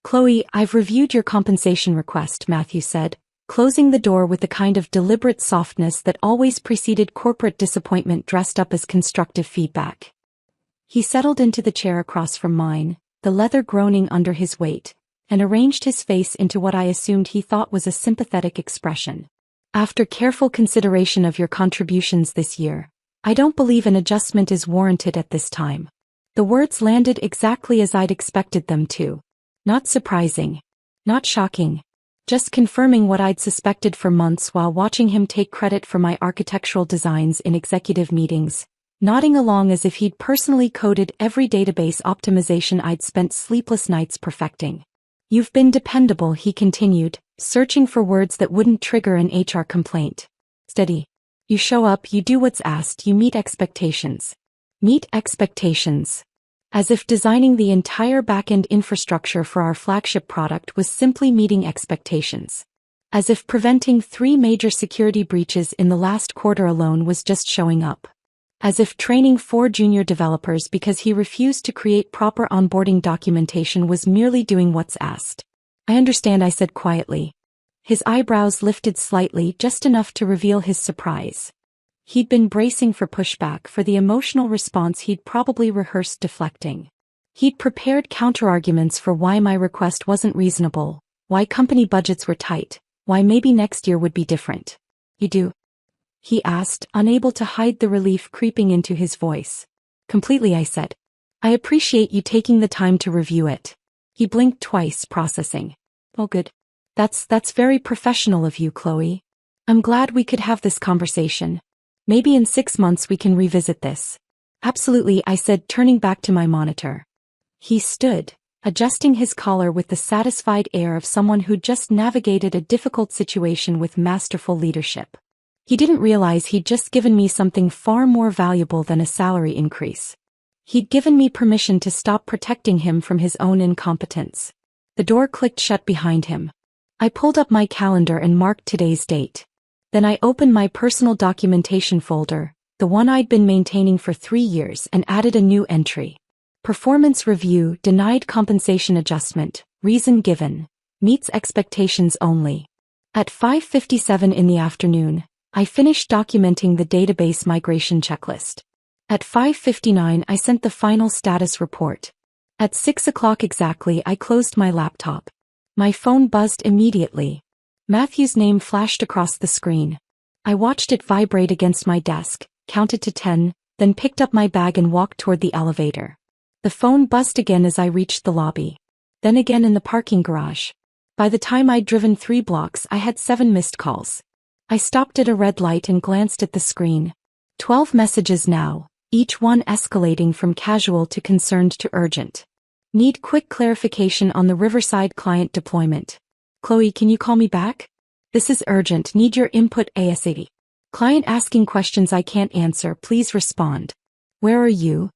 Chloe, I've reviewed your compensation request, Matthew said, closing the door with the kind of deliberate softness that always preceded corporate disappointment dressed up as constructive feedback. He settled into the chair across from mine, the leather groaning under his weight, and arranged his face into what I assumed he thought was a sympathetic expression. After careful consideration of your contributions this year, I don't believe an adjustment is warranted at this time. The words landed exactly as I'd expected them to. Not surprising. Not shocking. Just confirming what I'd suspected for months while watching him take credit for my architectural designs in executive meetings, nodding along as if he'd personally coded every database optimization I'd spent sleepless nights perfecting. You've been dependable, he continued, searching for words that wouldn't trigger an HR complaint. Steady. You show up, you do what's asked, you meet expectations. Meet expectations. As if designing the entire back-end infrastructure for our flagship product was simply meeting expectations. As if preventing 3 major security breaches in the last quarter alone was just showing up. As if training 4 junior developers because he refused to create proper onboarding documentation was merely doing what's asked. I understand, I said quietly. His eyebrows lifted slightly, just enough to reveal his surprise. He'd been bracing for pushback, for the emotional response he'd probably rehearsed deflecting. He'd prepared counterarguments for why my request wasn't reasonable, why company budgets were tight, why maybe next year would be different. You do? He asked, unable to hide the relief creeping into his voice. Completely, I said. I appreciate you taking the time to review it. He blinked twice, processing. Oh good. That's very professional of you, Chloe. I'm glad we could have this conversation. Maybe in 6 months we can revisit this. Absolutely, I said, turning back to my monitor. He stood, adjusting his collar with the satisfied air of someone who'd just navigated a difficult situation with masterful leadership. He didn't realize he'd just given me something far more valuable than a salary increase. He'd given me permission to stop protecting him from his own incompetence. The door clicked shut behind him. I pulled up my calendar and marked today's date. Then I opened my personal documentation folder, the one I'd been maintaining for 3 years, and added a new entry. Performance review, denied compensation adjustment, reason given, meets expectations only. At 5:57 in the afternoon, I finished documenting the database migration checklist. At 5:59 I sent the final status report. At 6 o'clock exactly I closed my laptop. My phone buzzed immediately. Matthew's name flashed across the screen. I watched it vibrate against my desk, counted to 10, then picked up my bag and walked toward the elevator. The phone buzzed again as I reached the lobby. Then again in the parking garage. By the time I'd driven 3 blocks I had 7 missed calls. I stopped at a red light and glanced at the screen. 12 messages now, each one escalating from casual to concerned to urgent. Need quick clarification on the Riverside client deployment. Chloe, can you call me back? This is urgent, need your input ASAP. Client asking questions I can't answer, please respond. Where are you?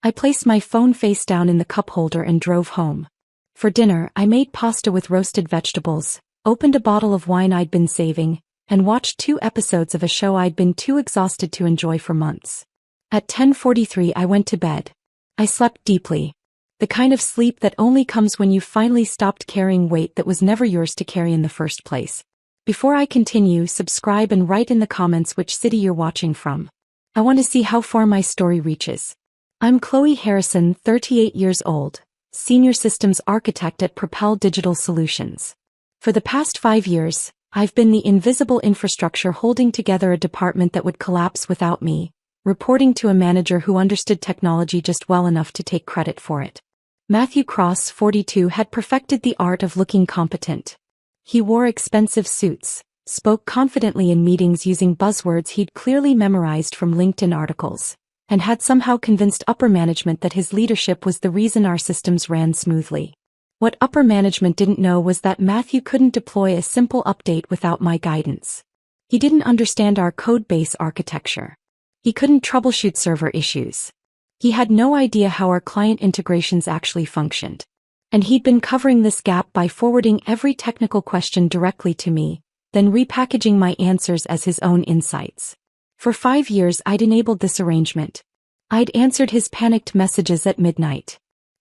I placed my phone face down in the cup holder and drove home. For dinner, I made pasta with roasted vegetables, opened a bottle of wine I'd been saving, and watched 2 episodes of a show I'd been too exhausted to enjoy for months. At 10:43 I went to bed. I slept deeply. The kind of sleep that only comes when you finally stopped carrying weight that was never yours to carry in the first place. Before I continue, subscribe and write in the comments which city you're watching from. I want to see how far my story reaches. I'm Chloe Harrison, 38 years old, Senior Systems Architect at Propel Digital Solutions. For the past 5 years, I've been the invisible infrastructure holding together a department that would collapse without me, reporting to a manager who understood technology just well enough to take credit for it. Matthew Cross, 42, had perfected the art of looking competent. He wore expensive suits, spoke confidently in meetings using buzzwords he'd clearly memorized from LinkedIn articles, and had somehow convinced upper management that his leadership was the reason our systems ran smoothly. What upper management didn't know was that Matthew couldn't deploy a simple update without my guidance. He didn't understand our code-base architecture. He couldn't troubleshoot server issues. He had no idea how our client integrations actually functioned. And he'd been covering this gap by forwarding every technical question directly to me, then repackaging my answers as his own insights. For 5 years I'd enabled this arrangement. I'd answered his panicked messages at midnight.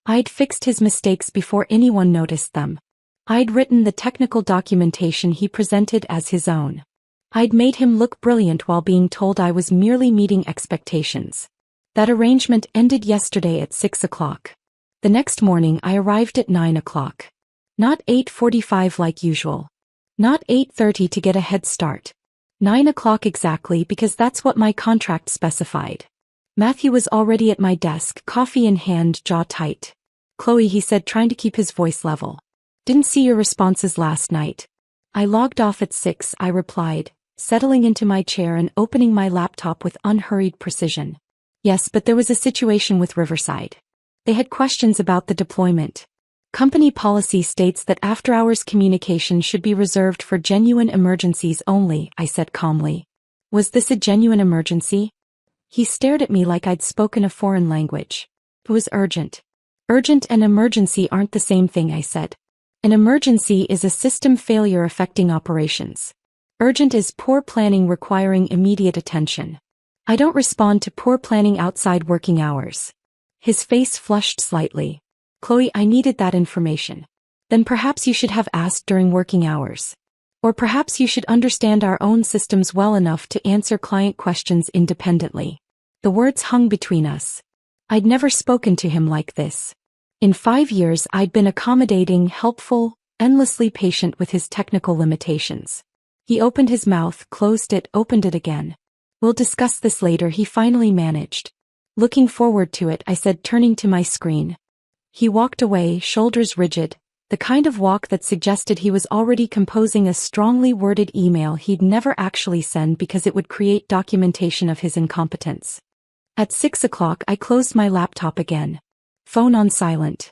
I'd fixed his mistakes before anyone noticed them. I'd written the technical documentation he presented as his own. I'd made him look brilliant while being told I was merely meeting expectations. That arrangement ended yesterday at 6 o'clock. The next morning I arrived at 9 o'clock. Not 8:45 like usual. Not 8:30 to get a head start. 9 o'clock exactly because that's what my contract specified. Matthew was already at my desk, coffee in hand, jaw tight. "Chloe," he said, trying to keep his voice level. "Didn't see your responses last night." "I logged off at 6, I replied, settling into my chair and opening my laptop with unhurried precision. "Yes, but there was a situation with Riverside. They had questions about the deployment. Company policy states that after-hours communication should be reserved for genuine emergencies only," I said calmly. "Was this a genuine emergency?" He stared at me like I'd spoken a foreign language. "It was urgent." "Urgent and emergency aren't the same thing," I said. "An emergency is a system failure affecting operations. Urgent is poor planning requiring immediate attention. I don't respond to poor planning outside working hours." His face flushed slightly. "Chloe, I needed that information." "Then perhaps you should have asked during working hours. Or perhaps you should understand our own systems well enough to answer client questions independently." The words hung between us. I'd never spoken to him like this. In 5 years I'd been accommodating, helpful, endlessly patient with his technical limitations. He opened his mouth, closed it, opened it again. "We'll discuss this later," he finally managed. "Looking forward to it," I said, turning to my screen. He walked away, shoulders rigid, the kind of walk that suggested he was already composing a strongly worded email he'd never actually send because it would create documentation of his incompetence. At 6 o'clock I closed my laptop again. Phone on silent.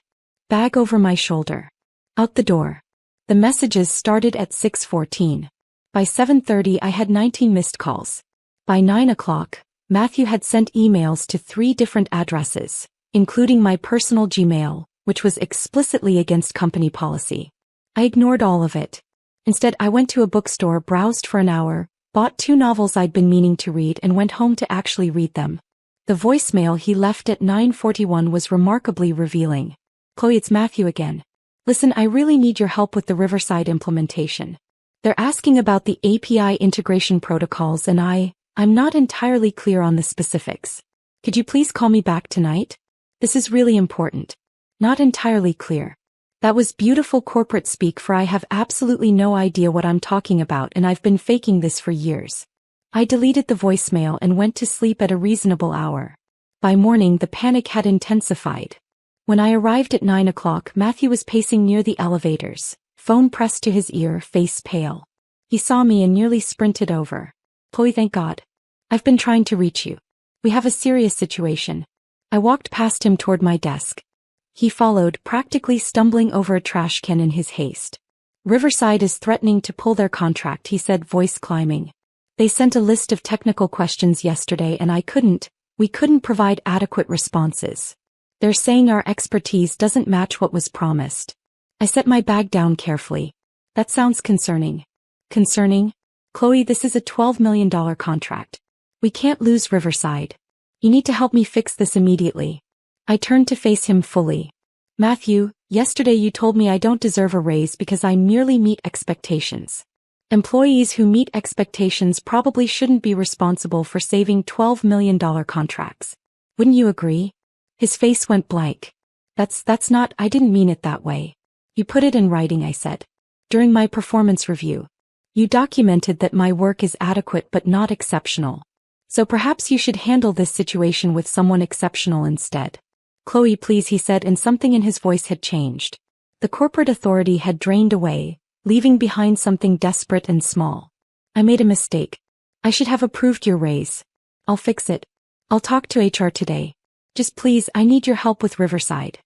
Bag over my shoulder. Out the door. The messages started at 6:14. By 7:30 I had 19 missed calls. By 9 o'clock, Matthew had sent emails to 3 different addresses, including my personal Gmail, which was explicitly against company policy. I ignored all of it. Instead, I went to a bookstore, browsed for an hour, bought 2 novels I'd been meaning to read and went home to actually read them. The voicemail he left at 9:41 was remarkably revealing. "Chloe, it's Matthew again. Listen, I really need your help with the Riverside implementation. They're asking about the API integration protocols and I'm not entirely clear on the specifics. Could you please call me back tonight? This is really important." "Not entirely clear." That was beautiful corporate speak, for I have absolutely no idea what I'm talking about and I've been faking this for years. I deleted the voicemail and went to sleep at a reasonable hour. By morning the panic had intensified. When I arrived at 9 o'clock, Matthew was pacing near the elevators, phone pressed to his ear, face pale. He saw me and nearly sprinted over. "Chloe, thank God. I've been trying to reach you. We have a serious situation." I walked past him toward my desk. He followed, practically stumbling over a trash can in his haste. "Riverside is threatening to pull their contract," he said, voice climbing. "They sent a list of technical questions yesterday and we couldn't provide adequate responses. They're saying our expertise doesn't match what was promised." I set my bag down carefully. "That sounds concerning." "Concerning? Chloe, this is a $12 million contract. We can't lose Riverside. You need to help me fix this immediately." I turned to face him fully. "Matthew, yesterday you told me I don't deserve a raise because I merely meet expectations. Employees who meet expectations probably shouldn't be responsible for saving $12 million contracts. Wouldn't you agree?" His face went blank. That's not, I didn't mean it that way." "You put it in writing," I said. "During my performance review. You documented that my work is adequate but not exceptional. So perhaps you should handle this situation with someone exceptional instead." "Chloe, please," he said, and something in his voice had changed. The corporate authority had drained away, leaving behind something desperate and small. "I made a mistake. I should have approved your raise. I'll fix it. I'll talk to HR today. Just please, I need your help with Riverside."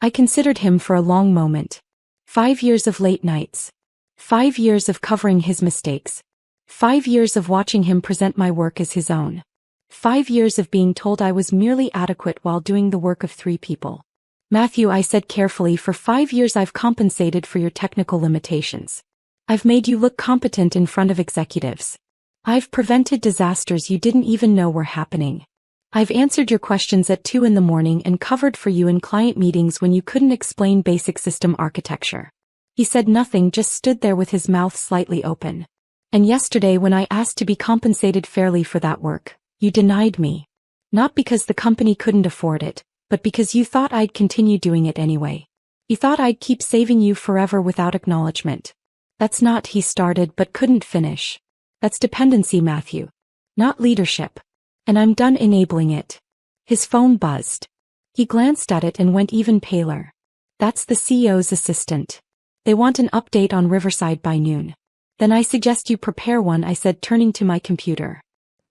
I considered him for a long moment. 5 years of late nights. 5 years of covering his mistakes. 5 years of watching him present my work as his own. 5 years of being told I was merely adequate while doing the work of 3 people. "Matthew," I said carefully, "for 5 years I've compensated for your technical limitations. I've made you look competent in front of executives. I've prevented disasters you didn't even know were happening. I've answered your questions at 2 in the morning and covered for you in client meetings when you couldn't explain basic system architecture. He said nothing, just stood there with his mouth slightly open. And yesterday when I asked to be compensated fairly for that work, you denied me. Not because the company couldn't afford it, but because you thought I'd continue doing it anyway. You thought I'd keep saving you forever without acknowledgement. That's not, he started but couldn't finish. That's dependency, Matthew. Not leadership. And I'm done enabling it. His phone buzzed. He glanced at it and went even paler. That's the CEO's assistant. They want an update on Riverside by noon. Then I suggest you prepare one, I said, turning to my computer.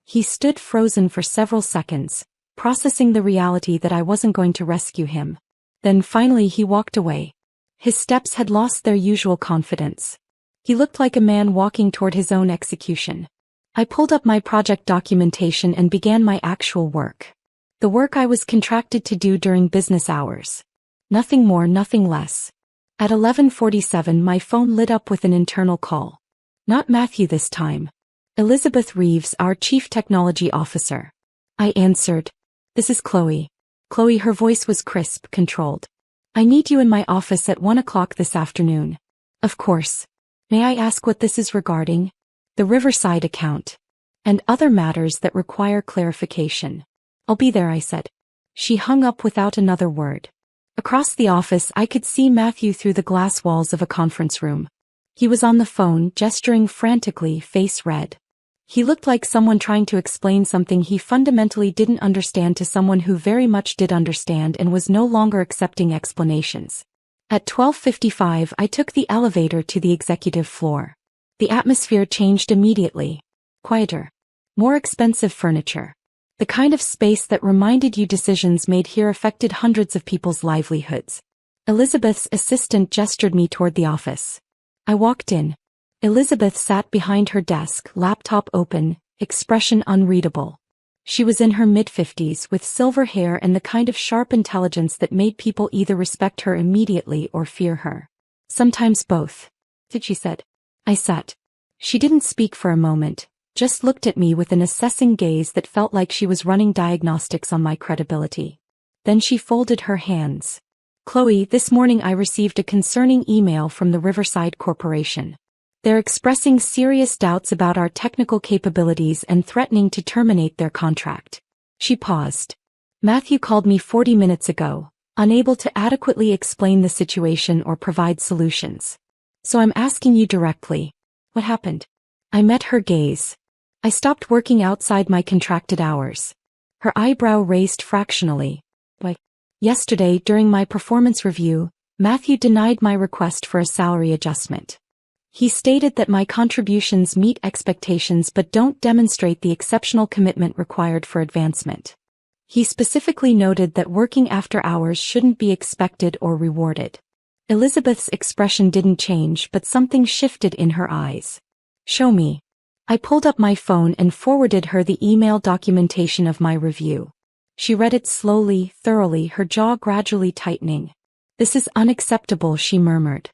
He stood frozen for several seconds, processing the reality that I wasn't going to rescue him. Then finally he walked away. His steps had lost their usual confidence. He looked like a man walking toward his own execution. I pulled up my project documentation and began my actual work. The work I was contracted to do during business hours. Nothing more, nothing less. At 11:47 my phone lit up with an internal call. Not Matthew this time. Elizabeth Reeves, our Chief Technology Officer. I answered. This is Chloe. Chloe, her voice was crisp, controlled. I need you in my office at 1 o'clock this afternoon. Of course. May I ask what this is regarding? The Riverside account. And other matters that require clarification. I'll be there, I said. She hung up without another word. Across the office I could see Matthew through the glass walls of a conference room. He was on the phone, gesturing frantically, face red. He looked like someone trying to explain something he fundamentally didn't understand to someone who very much did understand and was no longer accepting explanations. At 12:55 I took the elevator to the executive floor. The atmosphere changed immediately. Quieter. More expensive furniture. The kind of space that reminded you decisions made here affected hundreds of people's livelihoods. Elizabeth's assistant gestured me toward the office. I walked in. Elizabeth sat behind her desk, laptop open, expression unreadable. She was in her mid-50s with silver hair and the kind of sharp intelligence that made people either respect her immediately or fear her. Sometimes both. She said. I sat. She didn't speak for a moment, just looked at me with an assessing gaze that felt like she was running diagnostics on my credibility. Then she folded her hands. Chloe, this morning I received a concerning email from the Riverside Corporation. They're expressing serious doubts about our technical capabilities and threatening to terminate their contract. She paused. Matthew called me 40 minutes ago, unable to adequately explain the situation or provide solutions. So I'm asking you directly. What happened? I met her gaze. I stopped working outside my contracted hours. Her eyebrow raised fractionally. Why? Yesterday, during my performance review, Matthew denied my request for a salary adjustment. He stated that my contributions meet expectations but don't demonstrate the exceptional commitment required for advancement. He specifically noted that working after hours shouldn't be expected or rewarded. Elizabeth's expression didn't change, but something shifted in her eyes. Show me. I pulled up my phone and forwarded her the email documentation of my review. She read it slowly, thoroughly, her jaw gradually tightening. This is unacceptable, she murmured.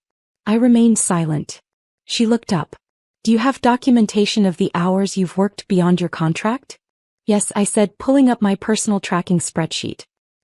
I remained silent. She looked up. Do you have documentation of the hours you've worked beyond your contract? Yes, I said, pulling up my personal tracking spreadsheet.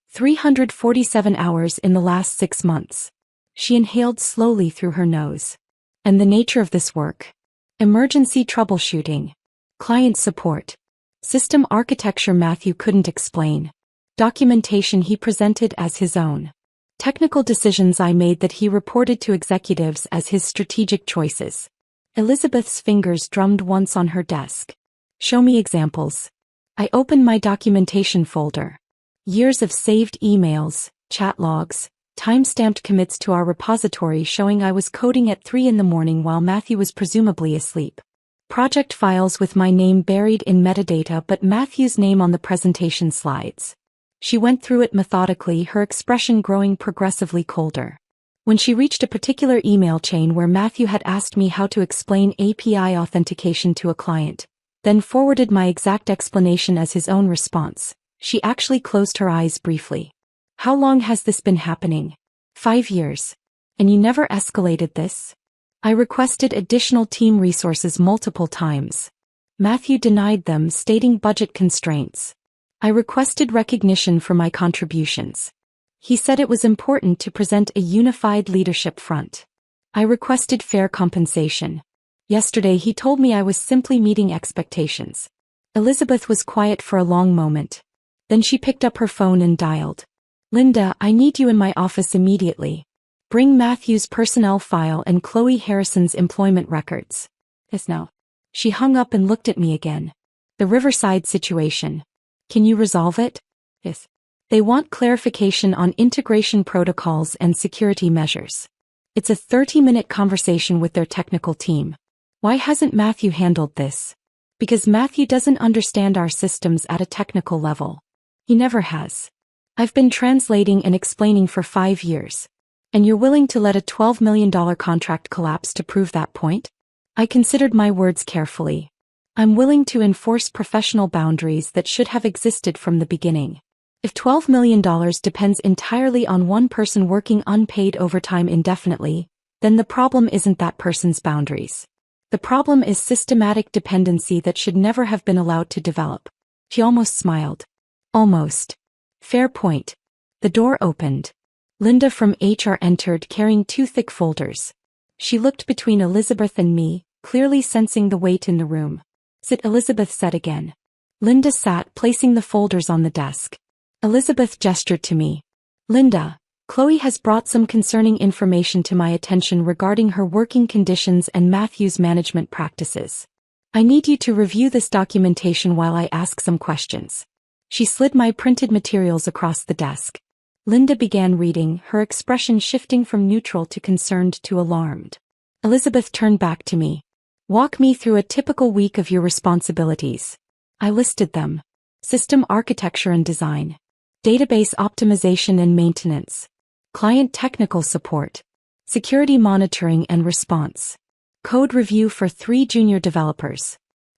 347 hours in the last 6 months. She inhaled slowly through her nose. And the nature of this work? Emergency troubleshooting. Client support. System architecture Matthew couldn't explain. Documentation he presented as his own. Technical decisions I made that he reported to executives as his strategic choices. Elizabeth's fingers drummed once on her desk. Show me examples. I opened my documentation folder. Years of saved emails, chat logs, time-stamped commits to our repository showing I was coding at 3 in the morning while Matthew was presumably asleep. Project files with my name buried in metadata but Matthew's name on the presentation slides. She went through it methodically, her expression growing progressively colder. When she reached a particular email chain where Matthew had asked me how to explain API authentication to a client, then forwarded my exact explanation as his own response, she actually closed her eyes briefly. How long has this been happening? 5 years. And you never escalated this? I requested additional team resources multiple times. Matthew denied them, stating budget constraints. I requested recognition for my contributions. He said it was important to present a unified leadership front. I requested fair compensation. Yesterday he told me I was simply meeting expectations. Elizabeth was quiet for a long moment. Then she picked up her phone and dialed. Linda, I need you in my office immediately. Bring Matthew's personnel file and Chloe Harrison's employment records. Yes, no. She hung up and looked at me again. The Riverside situation. Can you resolve it? Yes. They want clarification on integration protocols and security measures. It's a 30-minute conversation with their technical team. Why hasn't Matthew handled this? Because Matthew doesn't understand our systems at a technical level. He never has. I've been translating and explaining for 5 years. And you're willing to let a $12 million contract collapse to prove that point? I considered my words carefully. I'm willing to enforce professional boundaries that should have existed from the beginning. If $12 million depends entirely on one person working unpaid overtime indefinitely, then the problem isn't that person's boundaries. The problem is systematic dependency that should never have been allowed to develop. She almost smiled. Almost. Fair point. The door opened. Linda from HR entered carrying 2 thick folders. She looked between Elizabeth and me, clearly sensing the weight in the room. Sit, Elizabeth said again. Linda sat, placing the folders on the desk. Elizabeth gestured to me. Linda, Chloe has brought some concerning information to my attention regarding her working conditions and Matthew's management practices. I need you to review this documentation while I ask some questions. She slid my printed materials across the desk. Linda began reading, her expression shifting from neutral to concerned to alarmed. Elizabeth turned back to me. Walk me through a typical week of your responsibilities. I listed them. System architecture and design. Database optimization and maintenance. Client technical support. Security monitoring and response. Code review for 3 junior developers.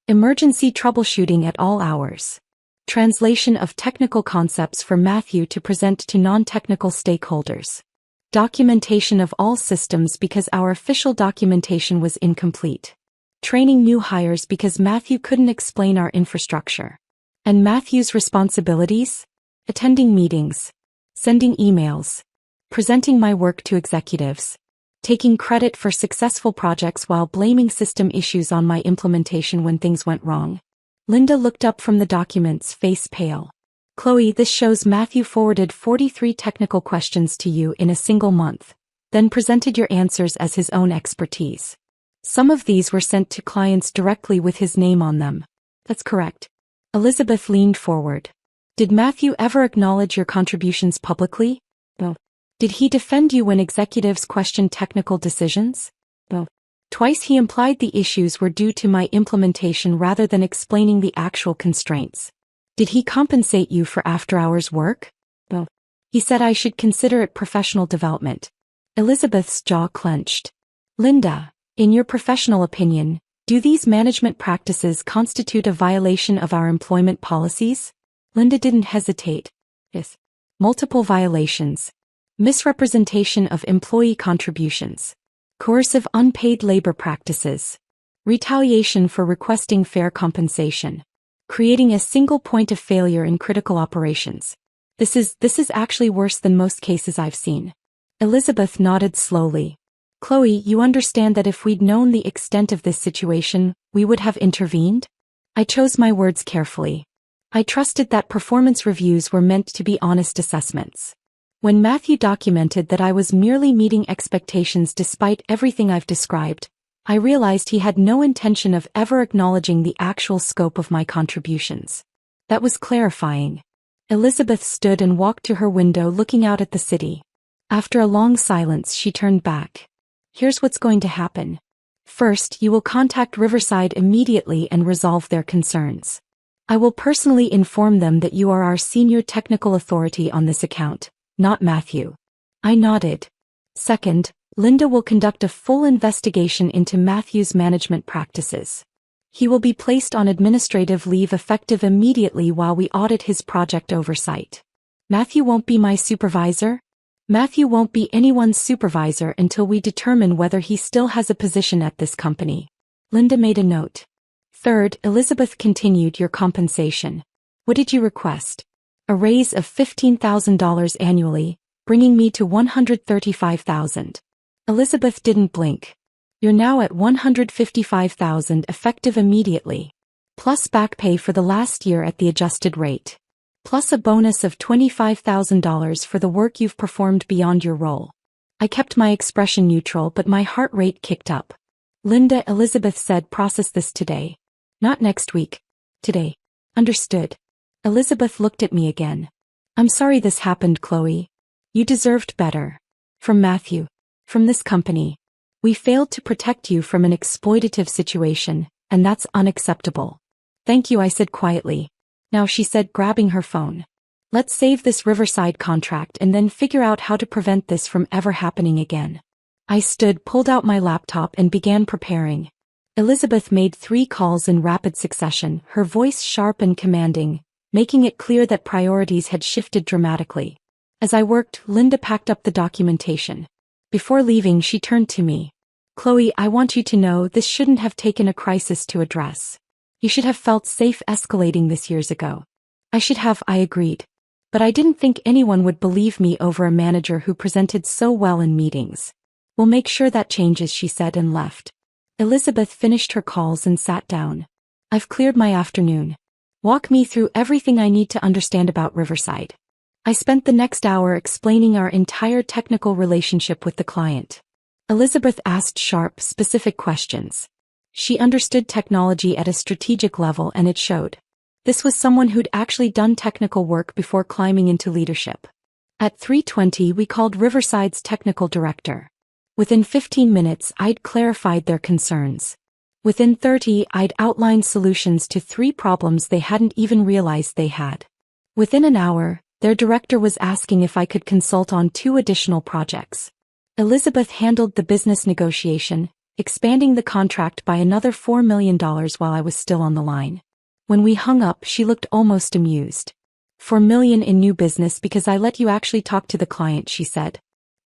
Emergency troubleshooting at all hours. Translation of technical concepts for Matthew to present to non-technical stakeholders. Documentation of all systems because our official documentation was incomplete. Training new hires because Matthew couldn't explain our infrastructure. And Matthew's responsibilities? Attending meetings. Sending emails. Presenting my work to executives. Taking credit for successful projects while blaming system issues on my implementation when things went wrong. Linda looked up from the documents, face pale. Chloe, this shows Matthew forwarded 43 technical questions to you in a single month, then presented your answers as his own expertise. Some of these were sent to clients directly with his name on them. That's correct. Elizabeth leaned forward. Did Matthew ever acknowledge your contributions publicly? No. Did he defend you when executives questioned technical decisions? No. Twice he implied the issues were due to my implementation rather than explaining the actual constraints. Did he compensate you for after-hours work? No. He said I should consider it professional development. Elizabeth's jaw clenched. Linda, in your professional opinion, do these management practices constitute a violation of our employment policies? Linda didn't hesitate. Yes. Multiple violations. Misrepresentation of employee contributions. Coercive unpaid labor practices. Retaliation for requesting fair compensation. Creating a single point of failure in critical operations. This is actually worse than most cases I've seen. Elizabeth nodded slowly. Chloe, you understand that if we'd known the extent of this situation, we would have intervened? I chose my words carefully. I trusted that performance reviews were meant to be honest assessments. When Matthew documented that I was merely meeting expectations despite everything I've described, I realized he had no intention of ever acknowledging the actual scope of my contributions. That was clarifying. Elizabeth stood and walked to her window looking out at the city. After a long silence, she turned back. Here's what's going to happen. First, you will contact Riverside immediately and resolve their concerns. I will personally inform them that you are our senior technical authority on this account, not Matthew. I nodded. Second, Linda will conduct a full investigation into Matthew's management practices. He will be placed on administrative leave effective immediately while we audit his project oversight. Matthew won't be my supervisor. Matthew won't be anyone's supervisor until we determine whether he still has a position at this company. Linda made a note. Third, Elizabeth continued, your compensation. What did you request? A raise of $15,000 annually, bringing me to $135,000. Elizabeth didn't blink. You're now at $155,000 effective immediately. Plus back pay for the last year at the adjusted rate. Plus a bonus of $25,000 for the work you've performed beyond your role. I kept my expression neutral, but my heart rate kicked up. Linda, Elizabeth said, process this today. Not next week. Today. Understood. Elizabeth looked at me again. I'm sorry this happened, Chloe. You deserved better. From Matthew. From this company. We failed to protect you from an exploitative situation, and that's unacceptable. Thank you, I said quietly. Now, she said, grabbing her phone. Let's save this Riverside contract and then figure out how to prevent this from ever happening again. I stood, pulled out my laptop and began preparing. Elizabeth made 3 calls in rapid succession, her voice sharp and commanding, making it clear that priorities had shifted dramatically. As I worked, Linda packed up the documentation. Before leaving, she turned to me. Chloe, I want you to know this shouldn't have taken a crisis to address. You should have felt safe escalating this years ago. I should have, I agreed. But I didn't think anyone would believe me over a manager who presented so well in meetings. We'll make sure that changes, she said and left. Elizabeth finished her calls and sat down. I've cleared my afternoon. Walk me through everything I need to understand about Riverside. I spent the next hour explaining our entire technical relationship with the client. Elizabeth asked sharp, specific questions. She understood technology at a strategic level, and it showed. This was someone who'd actually done technical work before climbing into leadership. At 3:20, we called Riverside's technical director. Within 15 minutes, I'd clarified their concerns. Within 30, I'd outlined solutions to 3 problems they hadn't even realized they had. Within an hour, their director was asking if I could consult on 2 additional projects. Elizabeth handled the business negotiation, expanding the contract by another $4 million while I was still on the line. When we hung up, she looked almost amused. $4 million in new business because I let you actually talk to the client, she said.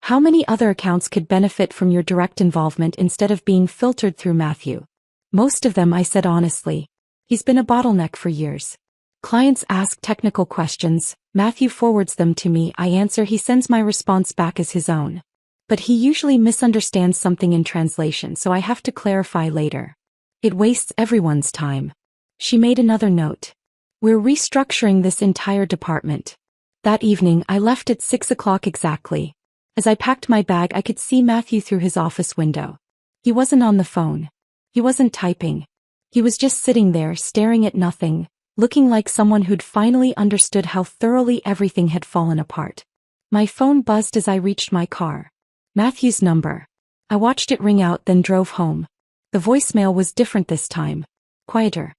How many other accounts could benefit from your direct involvement instead of being filtered through Matthew? Most of them, I said honestly. He's been a bottleneck for years. Clients ask technical questions, Matthew forwards them to me, I answer, he sends my response back as his own. But he usually misunderstands something in translation, so I have to clarify later. It wastes everyone's time. She made another note. We're restructuring this entire department. That evening, I left at 6 o'clock exactly. As I packed my bag, I could see Matthew through his office window. He wasn't on the phone. He wasn't typing. He was just sitting there, staring at nothing, looking like someone who'd finally understood how thoroughly everything had fallen apart. My phone buzzed as I reached my car. Matthew's number. I watched it ring out, then drove home. The voicemail was different this time. Quieter.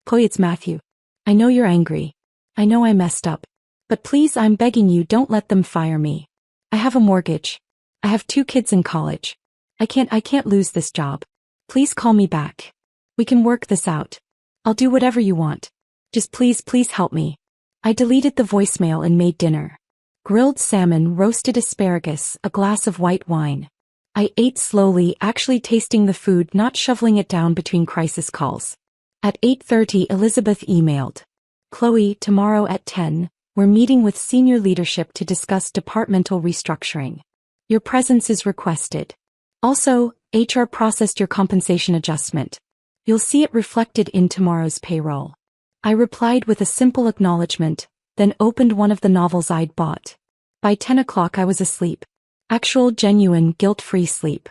Chloe, it's Matthew. I know you're angry. I know I messed up. But please, I'm begging you, don't let them fire me. I have a mortgage. I have 2 kids in college. I can't lose this job. Please call me back. We can work this out. I'll do whatever you want. Just please help me. I deleted the voicemail and made dinner. Grilled salmon, roasted asparagus, a glass of white wine. I ate slowly, actually tasting the food, not shoveling it down between crisis calls. At 8:30, Elizabeth emailed. Chloe, tomorrow at 10, we're meeting with senior leadership to discuss departmental restructuring. Your presence is requested. Also, HR processed your compensation adjustment. You'll see it reflected in tomorrow's payroll. I replied with a simple acknowledgement, then opened one of the novels I'd bought. By 10 o'clock I was asleep. Actual, genuine, guilt-free sleep.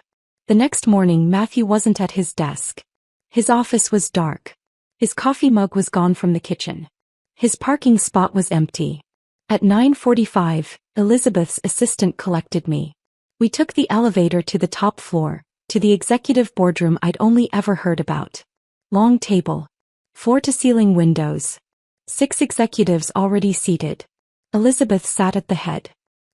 The next morning Matthew wasn't at his desk. His office was dark. His coffee mug was gone from the kitchen. His parking spot was empty. At 9:45, Elizabeth's assistant collected me. We took the elevator to the top floor, to the executive boardroom I'd only ever heard about. Long table. Floor-to-ceiling windows. 6 executives already seated. Elizabeth sat at the head.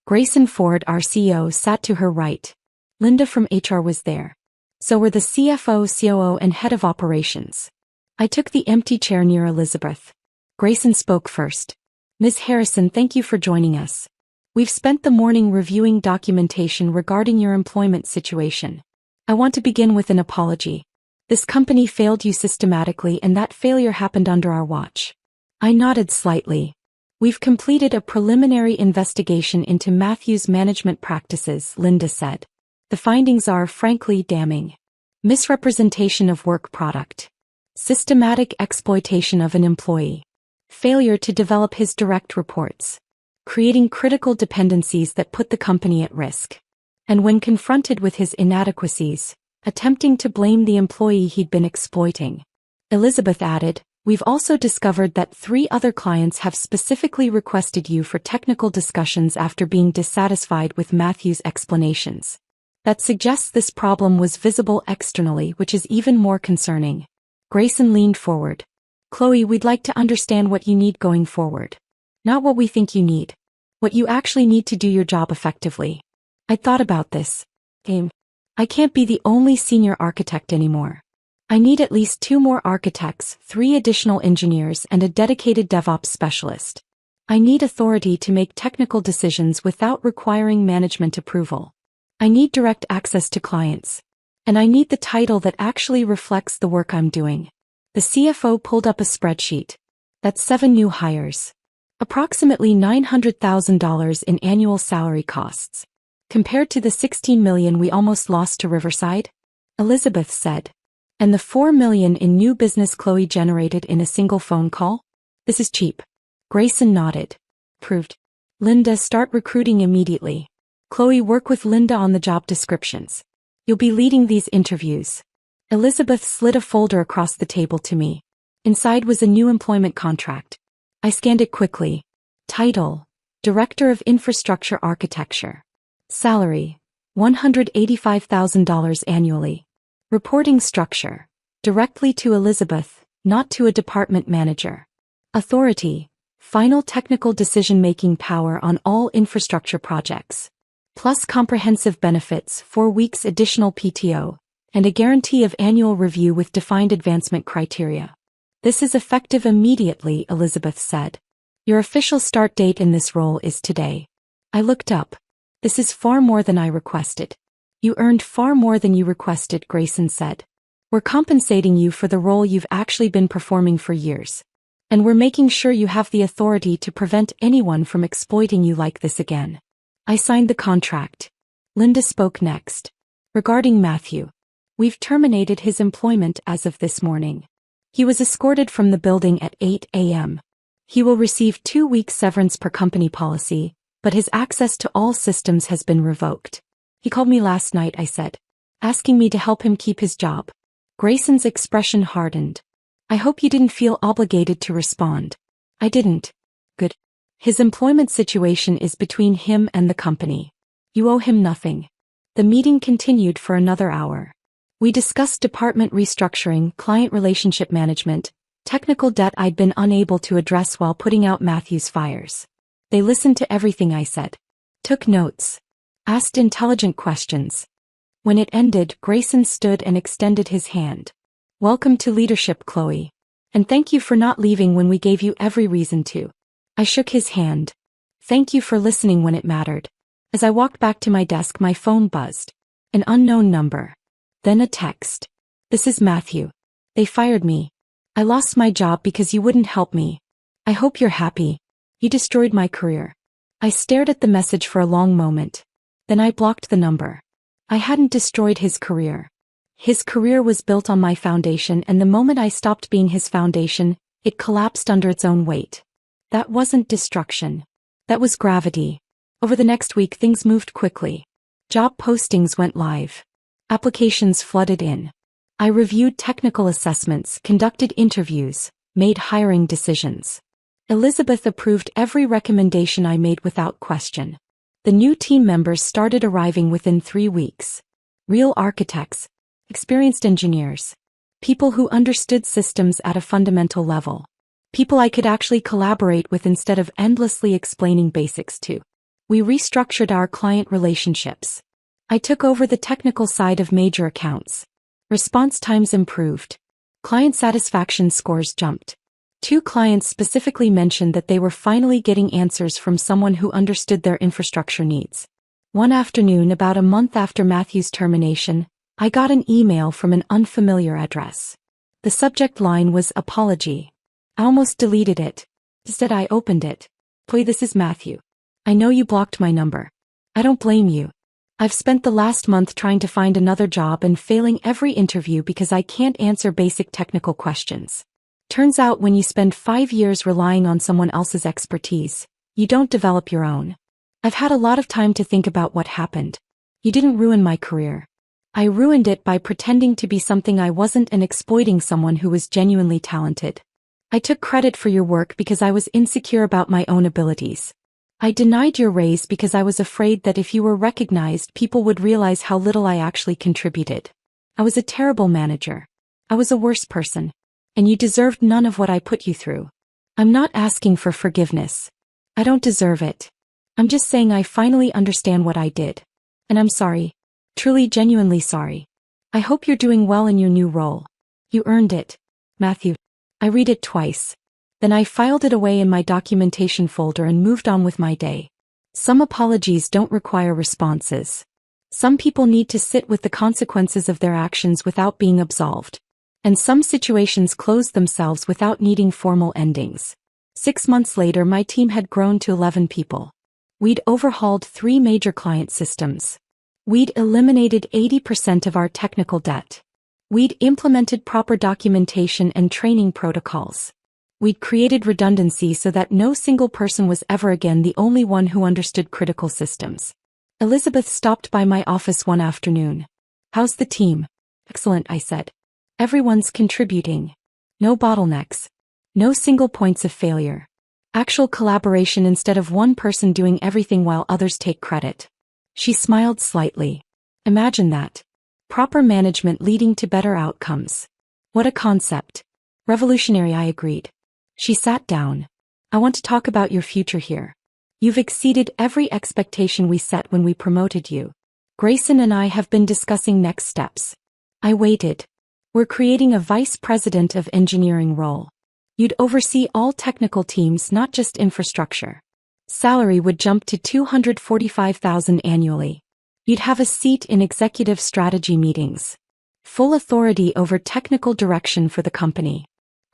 Grayson Ford, our CEO, sat to her right. Linda from HR was there. So were the CFO, COO, and head of operations. I took the empty chair near Elizabeth. Grayson spoke first. Ms. Harrison, thank you for joining us. We've spent the morning reviewing documentation regarding your employment situation. I want to begin with an apology. This company failed you systematically, and that failure happened under our watch. I nodded slightly. We've completed a preliminary investigation into Matthew's management practices, Linda said. The findings are, frankly, damning. Misrepresentation of work product. Systematic exploitation of an employee. Failure to develop his direct reports. Creating critical dependencies that put the company at risk. And when confronted with his inadequacies, attempting to blame the employee he'd been exploiting. Elizabeth added, we've also discovered that 3 other clients have specifically requested you for technical discussions after being dissatisfied with Matthew's explanations. That suggests this problem was visible externally, which is even more concerning. Grayson leaned forward. Chloe, we'd like to understand what you need going forward. Not what we think you need. What you actually need to do your job effectively. I thought about this. I can't be the only senior architect anymore. I need at least 2 more architects, 3 additional engineers, and a dedicated DevOps specialist. I need authority to make technical decisions without requiring management approval. I need direct access to clients. And I need the title that actually reflects the work I'm doing. The CFO pulled up a spreadsheet. That's 7 new hires. Approximately $900,000 in annual salary costs. Compared to the $16 million we almost lost to Riverside? Elizabeth said. And the $4 million in new business Chloe generated in a single phone call? This is cheap. Grayson nodded. Proved. Linda, start recruiting immediately. Chloe, work with Linda on the job descriptions. You'll be leading these interviews. Elizabeth slid a folder across the table to me. Inside was a new employment contract. I scanned it quickly. Title: Director of Infrastructure Architecture. Salary: $185,000 annually. Reporting structure: directly to Elizabeth, not to a department manager. Authority: final technical decision-making power on all infrastructure projects. Plus comprehensive benefits, 4 weeks additional PTO, and a guarantee of annual review with defined advancement criteria. This is effective immediately, Elizabeth said. Your official start date in this role is today. I looked up. This is far more than I requested. You earned far more than you requested, Grayson said. We're compensating you for the role you've actually been performing for years. And we're making sure you have the authority to prevent anyone from exploiting you like this again. I signed the contract. Linda spoke next. Regarding Matthew. We've terminated his employment as of this morning. He was escorted from the building at 8 a.m. He will receive 2 weeks severance per company policy, but his access to all systems has been revoked. He called me last night, I said, asking me to help him keep his job. Grayson's expression hardened. I hope you didn't feel obligated to respond. I didn't. Good. His employment situation is between him and the company. You owe him nothing. The meeting continued for another hour. We discussed department restructuring, client relationship management, technical debt I'd been unable to address while putting out Matthew's fires. They listened to everything I said. Took notes. Asked intelligent questions. When it ended, Grayson stood and extended his hand. Welcome to leadership, Chloe. And thank you for not leaving when we gave you every reason to. I shook his hand. Thank you for listening when it mattered. As I walked back to my desk, my phone buzzed. An unknown number. Then a text. This is Matthew. They fired me. I lost my job because you wouldn't help me. I hope you're happy. You destroyed my career. I stared at the message for a long moment. Then I blocked the number. I hadn't destroyed his career. His career was built on my foundation, and the moment I stopped being his foundation, it collapsed under its own weight. That wasn't destruction. That was gravity. Over the next week, things moved quickly. Job postings went live. Applications flooded in. I reviewed technical assessments, conducted interviews, made hiring decisions. Elizabeth approved every recommendation I made without question. The new team members started arriving within 3 weeks. Real architects, experienced engineers, people who understood systems at a fundamental level, people I could actually collaborate with instead of endlessly explaining basics to. We restructured our client relationships. I took over the technical side of major accounts. Response times improved. Client satisfaction scores jumped. 2 clients specifically mentioned that they were finally getting answers from someone who understood their infrastructure needs. One afternoon, about a month after Matthew's termination, I got an email from an unfamiliar address. The subject line was apology. I almost deleted it. Instead I opened it. Chloe, this is Matthew. I know you blocked my number. I don't blame you. I've spent the last month trying to find another job and failing every interview because I can't answer basic technical questions. Turns out when you spend 5 years relying on someone else's expertise, you don't develop your own. I've had a lot of time to think about what happened. You didn't ruin my career. I ruined it by pretending to be something I wasn't and exploiting someone who was genuinely talented. I took credit for your work because I was insecure about my own abilities. I denied your raise because I was afraid that if you were recognized, people would realize how little I actually contributed. I was a terrible manager. I was a worse person. And you deserved none of what I put you through. I'm not asking for forgiveness. I don't deserve it. I'm just saying I finally understand what I did. And I'm sorry. Truly, genuinely sorry. I hope you're doing well in your new role. You earned it, Matthew. I read it twice. Then I filed it away in my documentation folder and moved on with my day. Some apologies don't require responses. Some people need to sit with the consequences of their actions without being absolved. And some situations close themselves without needing formal endings. 6 months later, my team had grown to 11 people. We'd overhauled 3 major client systems. We'd eliminated 80% of our technical debt. We'd implemented proper documentation and training protocols. We'd created redundancy so that no single person was ever again the only one who understood critical systems. Elizabeth stopped by my office one afternoon. "How's the team?" "Excellent," I said. "Everyone's contributing. No bottlenecks. No single points of failure. Actual collaboration instead of one person doing everything while others take credit." She smiled slightly. "Imagine that. Proper management leading to better outcomes. What a concept. Revolutionary," I agreed. She sat down. "I want to talk about your future here. You've exceeded every expectation we set when we promoted you. Grayson and I have been discussing next steps." I waited. "We're creating a vice president of engineering role. You'd oversee all technical teams, not just infrastructure. Salary would jump to $245,000 annually. You'd have a seat in executive strategy meetings. Full authority over technical direction for the company."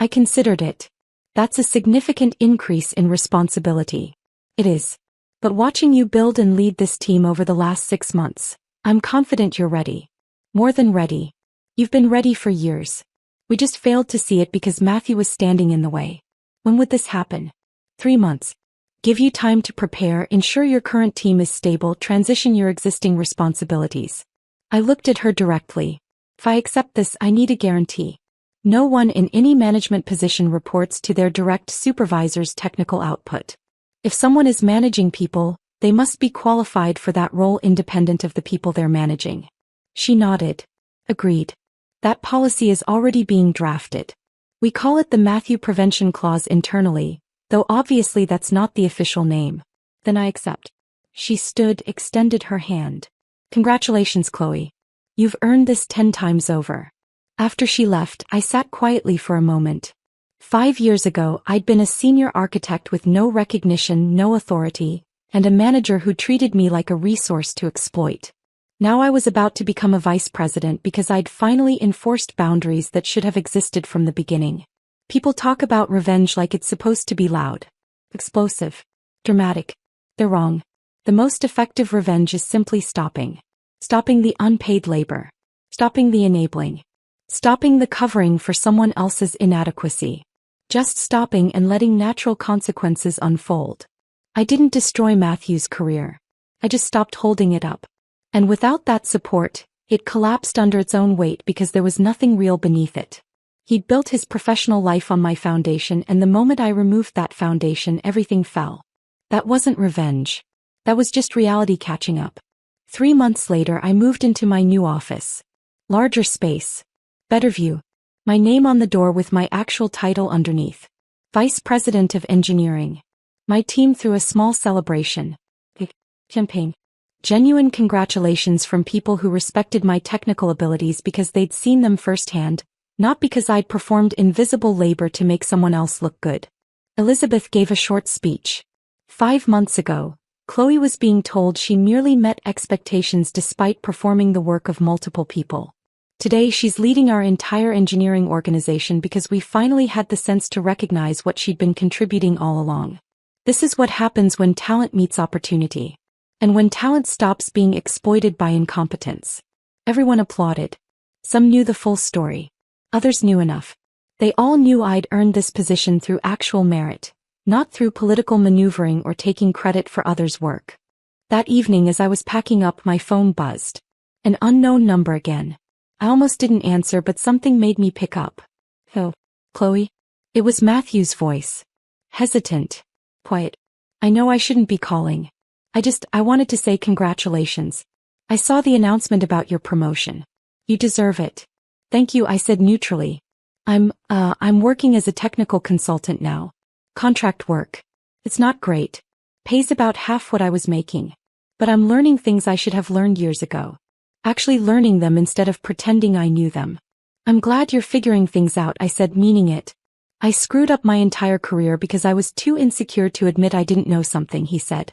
I considered it. "That's a significant increase in responsibility." "It is. But watching you build and lead this team over the last 6 months, I'm confident you're ready. More than ready. You've been ready for years. We just failed to see it because Matthew was standing in the way." "When would this happen?" 3 months. Give you time to prepare, ensure your current team is stable, transition your existing responsibilities." I looked at her directly. "If I accept this, I need a guarantee. No one in any management position reports to their direct supervisor's technical output. If someone is managing people, they must be qualified for that role independent of the people they're managing." She nodded. "Agreed. That policy is already being drafted. We call it the Matthew Prevention Clause internally, though obviously that's not the official name." "Then I accept." She stood, extended her hand. "Congratulations, Chloe. You've earned this 10 times over." After she left, I sat quietly for a moment. 5 years ago, I'd been a senior architect with no recognition, no authority, and a manager who treated me like a resource to exploit. Now I was about to become a vice president because I'd finally enforced boundaries that should have existed from the beginning. People talk about revenge like it's supposed to be loud, explosive, dramatic. They're wrong. The most effective revenge is simply stopping. Stopping the unpaid labor. Stopping the enabling. Stopping the covering for someone else's inadequacy. Just stopping and letting natural consequences unfold. I didn't destroy Matthew's career. I just stopped holding it up. And without that support, it collapsed under its own weight because there was nothing real beneath it. He'd built his professional life on my foundation, and the moment I removed that foundation, everything fell. That wasn't revenge. That was just reality catching up. 3 months later, I moved into my new office. Larger space. Better view. My name on the door with my actual title underneath. Vice President of Engineering. My team threw a small celebration. Champagne. Genuine congratulations from people who respected my technical abilities because they'd seen them firsthand, not because I'd performed invisible labor to make someone else look good. Elizabeth gave a short speech. 5 months ago, Chloe was being told she merely met expectations despite performing the work of multiple people. Today she's leading our entire engineering organization because we finally had the sense to recognize what she'd been contributing all along. This is what happens when talent meets opportunity. And when talent stops being exploited by incompetence. Everyone applauded. Some knew the full story. Others knew enough. They all knew I'd earned this position through actual merit, not through political maneuvering or taking credit for others' work. That evening as I was packing up, my phone buzzed. An unknown number again. I almost didn't answer, but something made me pick up. "Oh, Chloe?" It was Matthew's voice. Hesitant. Quiet. "I know I shouldn't be calling. I wanted to say congratulations. I saw the announcement about your promotion. You deserve it." "Thank you," I said neutrally. I'm working as a technical consultant now. Contract work. It's not great. Pays about half what I was making. But I'm learning things I should have learned years ago. Actually learning them instead of pretending I knew them." "I'm glad you're figuring things out," I said, meaning it. "I screwed up my entire career because I was too insecure to admit I didn't know something," he said.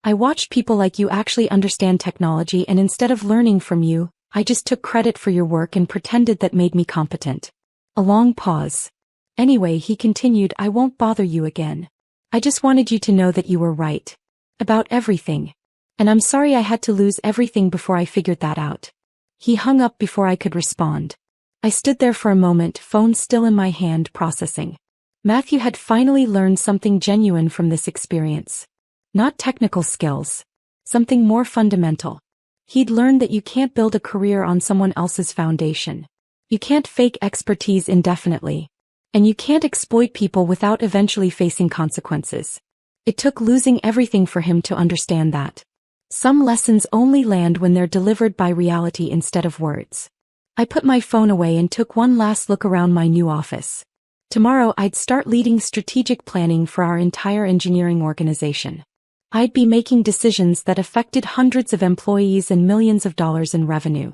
"I watched people like you actually understand technology, and instead of learning from you, I just took credit for your work and pretended that made me competent." A long pause. "Anyway," he continued, "I won't bother you again. I just wanted you to know that you were right. About everything. And I'm sorry I had to lose everything before I figured that out." He hung up before I could respond. I stood there for a moment, phone still in my hand, processing. Matthew had finally learned something genuine from this experience. Not technical skills. Something more fundamental. He'd learned that you can't build a career on someone else's foundation. You can't fake expertise indefinitely. And you can't exploit people without eventually facing consequences. It took losing everything for him to understand that. Some lessons only land when they're delivered by reality instead of words. I put my phone away and took one last look around my new office. Tomorrow I'd start leading strategic planning for our entire engineering organization. I'd be making decisions that affected hundreds of employees and millions of dollars in revenue.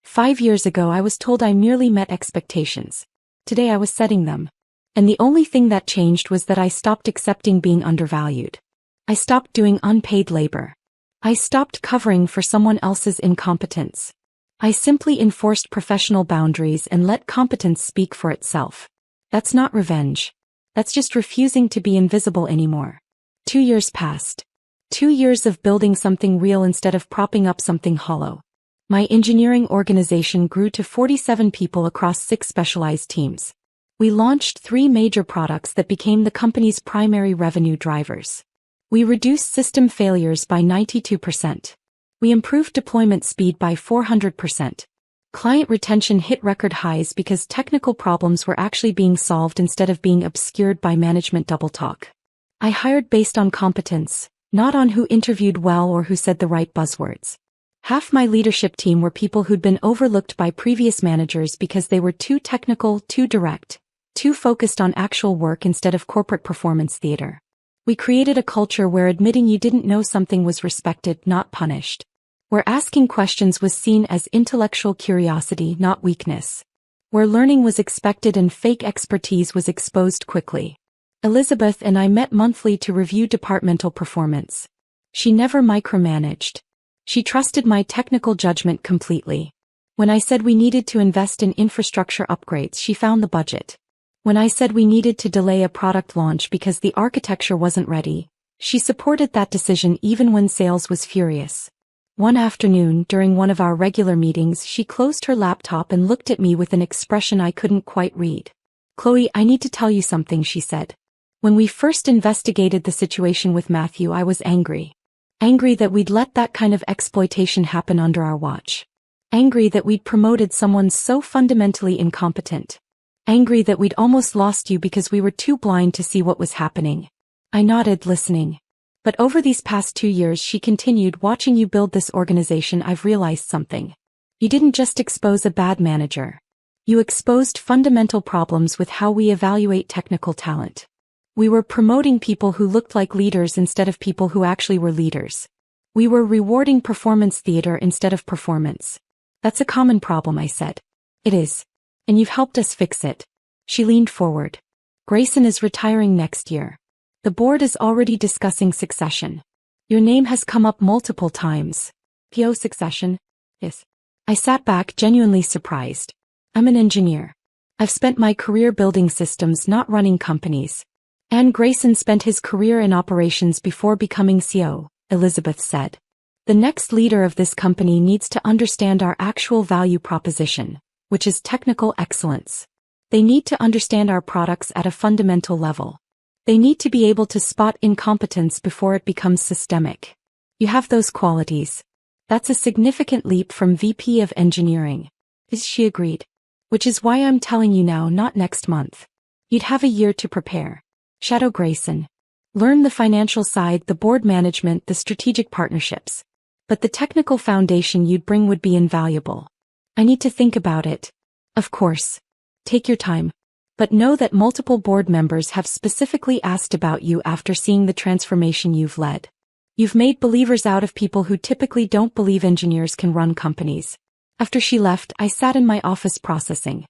5 years ago I was told I merely met expectations. Today I was setting them. And the only thing that changed was that I stopped accepting being undervalued. I stopped doing unpaid labor. I stopped covering for someone else's incompetence. I simply enforced professional boundaries and let competence speak for itself. That's not revenge. That's just refusing to be invisible anymore. 2 years passed. 2 years of building something real instead of propping up something hollow. My engineering organization grew to 47 people across 6 specialized teams. We launched 3 major products that became the company's primary revenue drivers. We reduced system failures by 92%. We improved deployment speed by 400%. Client retention hit record highs because technical problems were actually being solved instead of being obscured by management double talk. I hired based on competence, not on who interviewed well or who said the right buzzwords. Half my leadership team were people who'd been overlooked by previous managers because they were too technical, too direct, too focused on actual work instead of corporate performance theater. We created a culture where admitting you didn't know something was respected, not punished. Where asking questions was seen as intellectual curiosity, not weakness. Where learning was expected and fake expertise was exposed quickly. Elizabeth and I met monthly to review departmental performance. She never micromanaged. She trusted my technical judgment completely. When I said we needed to invest in infrastructure upgrades, she found the budget. When I said we needed to delay a product launch because the architecture wasn't ready, she supported that decision even when sales was furious. One afternoon, during one of our regular meetings, she closed her laptop and looked at me with an expression I couldn't quite read. "Chloe, I need to tell you something," she said. "When we first investigated the situation with Matthew, I was angry. Angry that we'd let that kind of exploitation happen under our watch. Angry that we'd promoted someone so fundamentally incompetent. Angry that we'd almost lost you because we were too blind to see what was happening." I nodded, listening. "But over these past 2 years," she continued, "watching you build this organization, I've realized something. You didn't just expose a bad manager. You exposed fundamental problems with how we evaluate technical talent. We were promoting people who looked like leaders instead of people who actually were leaders. We were rewarding performance theater instead of performance. That's a common problem," I said. "It is. And you've helped us fix it." She leaned forward. "Grayson is retiring next year. The board is already discussing succession. Your name has come up multiple times." "PO succession?" "Yes." I sat back genuinely surprised. I'm an engineer. I've spent my career building systems, not running companies. And Grayson spent his career in operations before becoming CEO, Elizabeth said. The next leader of this company needs to understand our actual value proposition, which is technical excellence. They need to understand our products at a fundamental level. They need to be able to spot incompetence before it becomes systemic. You have those qualities. That's a significant leap from VP of Engineering. She agreed. Which is why I'm telling you now, not next month. You'd have a year to prepare. Shadow Grayson. Learn the financial side, the board management, the strategic partnerships. But the technical foundation you'd bring would be invaluable. I need to think about it. Of course. Take your time. But know that multiple board members have specifically asked about you after seeing the transformation you've led. You've made believers out of people who typically don't believe engineers can run companies. After she left, I sat in my office processing.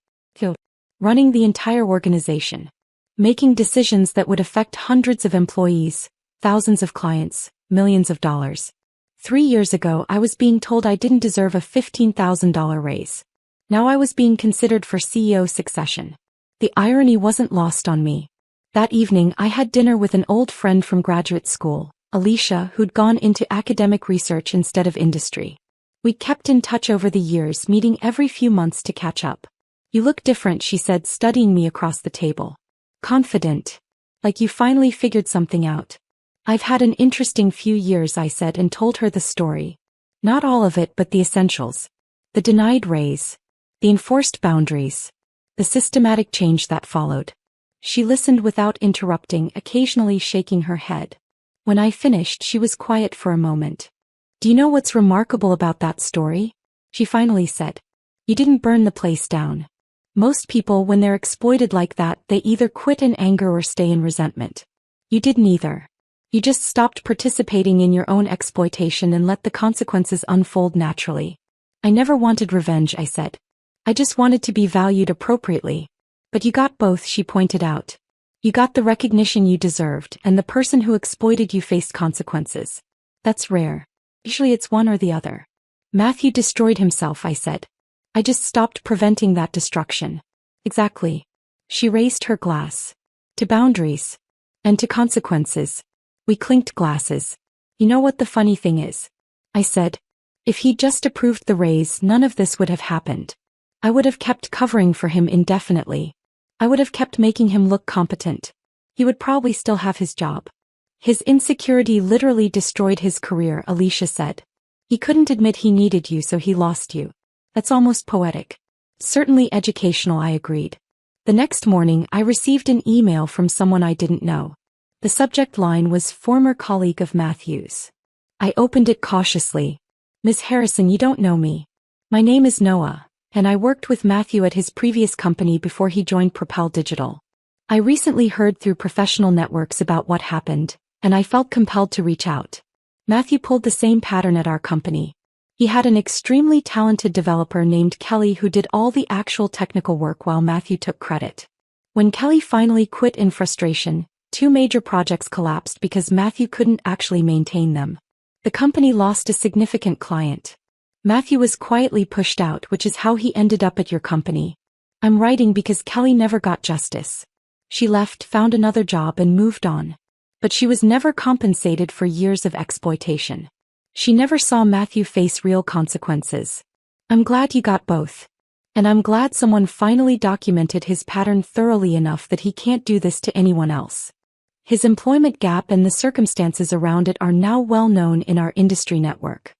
Running the entire organization. Making decisions that would affect hundreds of employees, thousands of clients, millions of dollars. 3 years ago, I was being told I didn't deserve a $15,000 raise. Now I was being considered for CEO succession. The irony wasn't lost on me. That evening, I had dinner with an old friend from graduate school, Alicia, who'd gone into academic research instead of industry. We kept in touch over the years, meeting every few months to catch up. You look different, she said, studying me across the table. Confident. Like you finally figured something out. I've had an interesting few years, I said, and told her the story. Not all of it, but the essentials. The denied raise. The enforced boundaries. The systematic change that followed. She listened without interrupting, occasionally shaking her head. When I finished, she was quiet for a moment. Do you know what's remarkable about that story? She finally said. You didn't burn the place down. Most people, when they're exploited like that, they either quit in anger or stay in resentment. You did neither. You just stopped participating in your own exploitation and let the consequences unfold naturally. I never wanted revenge, I said. I just wanted to be valued appropriately. But you got both, she pointed out. You got the recognition you deserved, and the person who exploited you faced consequences. That's rare. Usually it's one or the other. Matthew destroyed himself, I said. I just stopped preventing that destruction. Exactly. She raised her glass. To boundaries. And to consequences. We clinked glasses. You know what the funny thing is? I said. If he'd just approved the raise, none of this would have happened. I would have kept covering for him indefinitely. I would have kept making him look competent. He would probably still have his job. His insecurity literally destroyed his career, Alicia said. He couldn't admit he needed you, so he lost you. That's almost poetic. Certainly educational, I agreed. The next morning, I received an email from someone I didn't know. The subject line was former colleague of Matthew's. I opened it cautiously. Ms. Harrison, you don't know me. My name is Noah, and I worked with Matthew at his previous company before he joined Propel Digital. I recently heard through professional networks about what happened, and I felt compelled to reach out. Matthew pulled the same pattern at our company. He had an extremely talented developer named Kelly who did all the actual technical work while Matthew took credit. When Kelly finally quit in frustration, 2 major projects collapsed because Matthew couldn't actually maintain them. The company lost a significant client. Matthew was quietly pushed out, which is how he ended up at your company. I'm writing because Kelly never got justice. She left, found another job, and moved on. But she was never compensated for years of exploitation. She never saw Matthew face real consequences. I'm glad you got both. And I'm glad someone finally documented his pattern thoroughly enough that he can't do this to anyone else. His employment gap and the circumstances around it are now well known in our industry network.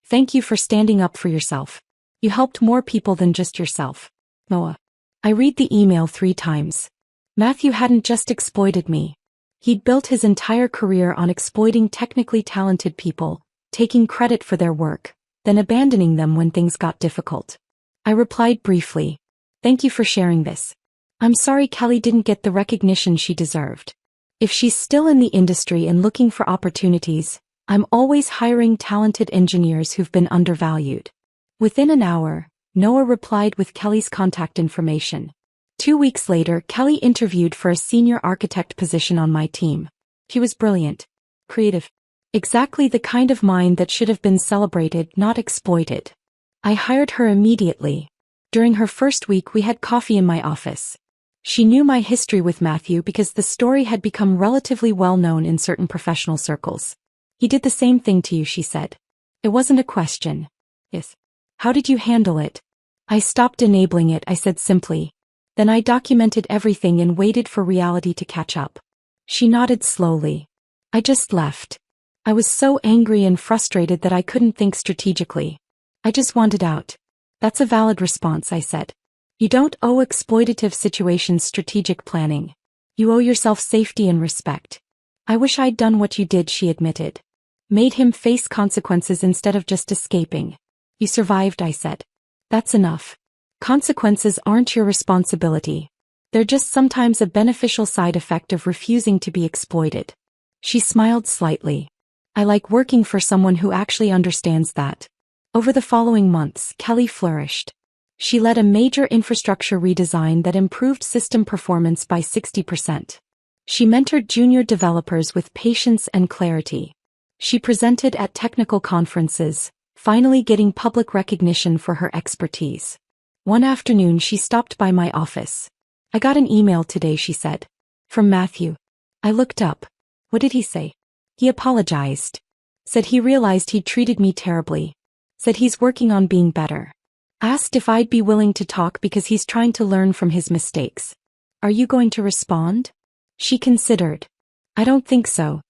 Thank you for standing up for yourself. You helped more people than just yourself. Noah. I read the email 3 times. Matthew hadn't just exploited me. He'd built his entire career on exploiting technically talented people, taking credit for their work, then abandoning them when things got difficult. I replied briefly. Thank you for sharing this. I'm sorry Kelly didn't get the recognition she deserved. If she's still in the industry and looking for opportunities, I'm always hiring talented engineers who've been undervalued. Within an hour, Noah replied with Kelly's contact information. 2 weeks later, Kelly interviewed for a senior architect position on my team. She was brilliant. Creative. Exactly the kind of mind that should have been celebrated, not exploited. I hired her immediately. During her first week we had coffee in my office. She knew my history with Matthew because the story had become relatively well known in certain professional circles. He did the same thing to you, she said. It wasn't a question. Yes. How did you handle it? I stopped enabling it, I said simply. Then I documented everything and waited for reality to catch up. She nodded slowly. I just left. I was so angry and frustrated that I couldn't think strategically. I just wanted out. That's a valid response, I said. You don't owe exploitative situations strategic planning. You owe yourself safety and respect. I wish I'd done what you did, she admitted. Made him face consequences instead of just escaping. You survived, I said. That's enough. Consequences aren't your responsibility. They're just sometimes a beneficial side effect of refusing to be exploited. She smiled slightly. I like working for someone who actually understands that. Over the following months, Kelly flourished. She led a major infrastructure redesign that improved system performance by 60%. She mentored junior developers with patience and clarity. She presented at technical conferences, finally getting public recognition for her expertise. One afternoon she stopped by my office. I got an email today, she said. From Matthew. I looked up. What did he say? He apologized. Said he realized he'd treated me terribly. Said he's working on being better. Asked if I'd be willing to talk because he's trying to learn from his mistakes. Are you going to respond? She considered. I don't think so.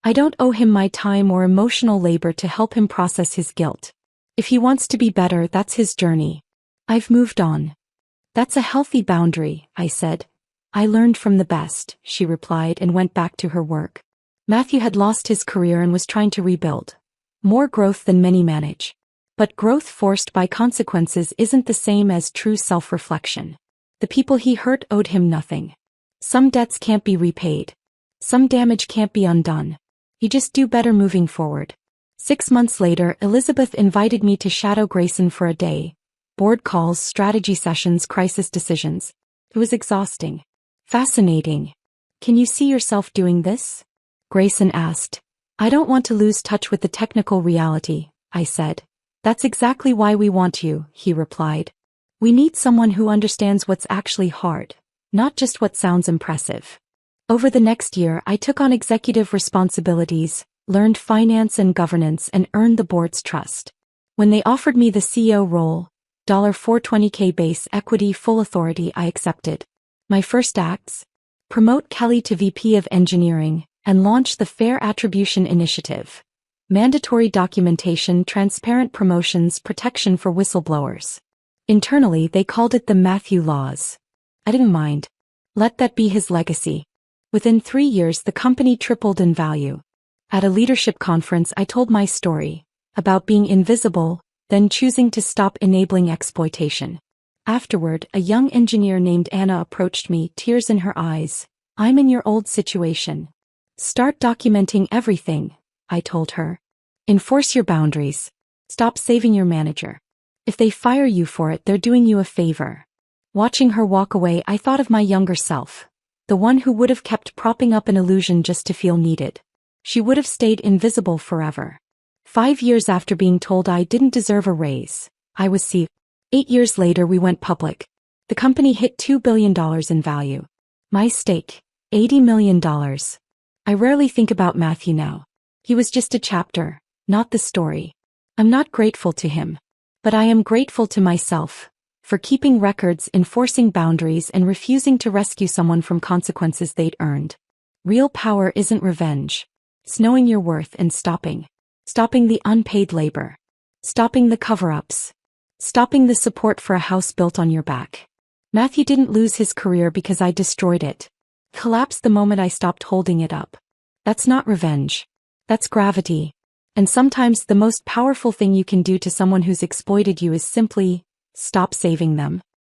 I don't owe him my time or emotional labor to help him process his guilt. If he wants to be better, that's his journey. I've moved on. That's a healthy boundary, I said. I learned from the best, she replied and went back to her work. Matthew had lost his career and was trying to rebuild. More growth than many manage. But growth forced by consequences isn't the same as true self-reflection. The people he hurt owed him nothing. Some debts can't be repaid. Some damage can't be undone. You just do better moving forward. 6 months later, Elizabeth invited me to shadow Grayson for a day. Board calls, strategy sessions, crisis decisions. It was exhausting. Fascinating. Can you see yourself doing this? Grayson asked. I don't want to lose touch with the technical reality, I said. That's exactly why we want you, he replied. We need someone who understands what's actually hard, not just what sounds impressive. Over the next year, I took on executive responsibilities, learned finance and governance, and earned the board's trust. When they offered me the CEO role, $420K base, equity, full authority, I accepted. My first acts? Promote Kelly to VP of Engineering, and launch the Fair Attribution Initiative. Mandatory documentation, transparent promotions, protection for whistleblowers. Internally, they called it the Matthew Laws. I didn't mind. Let that be his legacy. Within 3 years, the company tripled in value. At a leadership conference, I told my story about being invisible, then choosing to stop enabling exploitation. Afterward, a young engineer named Anna approached me, tears in her eyes. I'm in your old situation. Start documenting everything, I told her. Enforce your boundaries. Stop saving your manager. If they fire you for it, they're doing you a favor. Watching her walk away, I thought of my younger self. The one who would have kept propping up an illusion just to feel needed. She would have stayed invisible forever. 5 years after being told I didn't deserve a raise, I was see. 8 years later we went public. The company hit $2 billion in value. My stake, $80 million. I rarely think about Matthew now. He was just a chapter, not the story. I'm not grateful to him. But I am grateful to myself, for keeping records, enforcing boundaries, and refusing to rescue someone from consequences they'd earned. Real power isn't revenge. It's knowing your worth and stopping. Stopping the unpaid labor. Stopping the cover-ups. Stopping the support for a house built on your back. Matthew didn't lose his career because I destroyed it. Collapsed the moment I stopped holding it up. That's not revenge. That's gravity. And sometimes the most powerful thing you can do to someone who's exploited you is simply stop saving them.